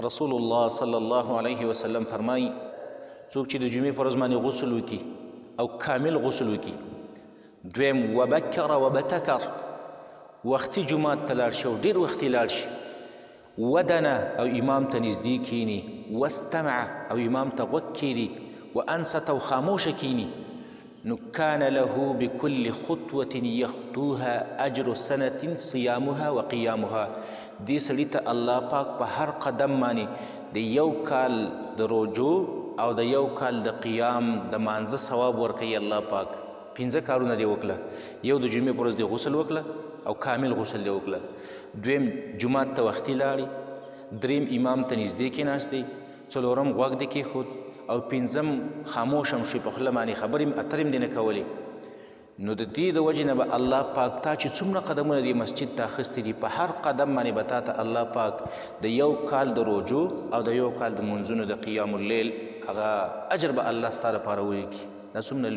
رسول الله صلی الله علیه وسلم فرمایي څوک چې د جمعې په ورځ باندې غسل وکړي او کامل غسل وکړي، دویم وبکر وبتکر، وختي جومات ته لاړ شي او ډېر وختي لاړ شي، ودنه او امام ته نږدې کینی، واستمع او امام ته غوږ کیږدي، وانصت او خاموشه کینی، نو کان له بكل خطوة یخطوها اجر سنة صیامها وقیامها. دې سړي ته الله پاک په هر قدم باندې د یو کال د روژو او د یو کال د قیام د مانځه ثواب ورکوي الله پاک. 5 کارونه دی وکړه، یو د جمعې پر ورځ دی غسل وکړه او کامل غسل دی وکړه، دویم جومات ته وختي لاړې، دریم امام ته نږدې کېناستې، څلورم غوږ دی کېښود او 5م خاموش هم شوې، په خوله باندې خبرې اترې دې نه کولې. نو د دې د وجې نه به الله پاک تا چې څومره قدمونه دې مسجد ته اخیستي دي، په هر قدم باندې به تا ته الله پاک د یو کال د روژو او د یو کال د منځونو د قیام اللیل هغه اجر به الله ستا لپاره ولیکي. دا څومره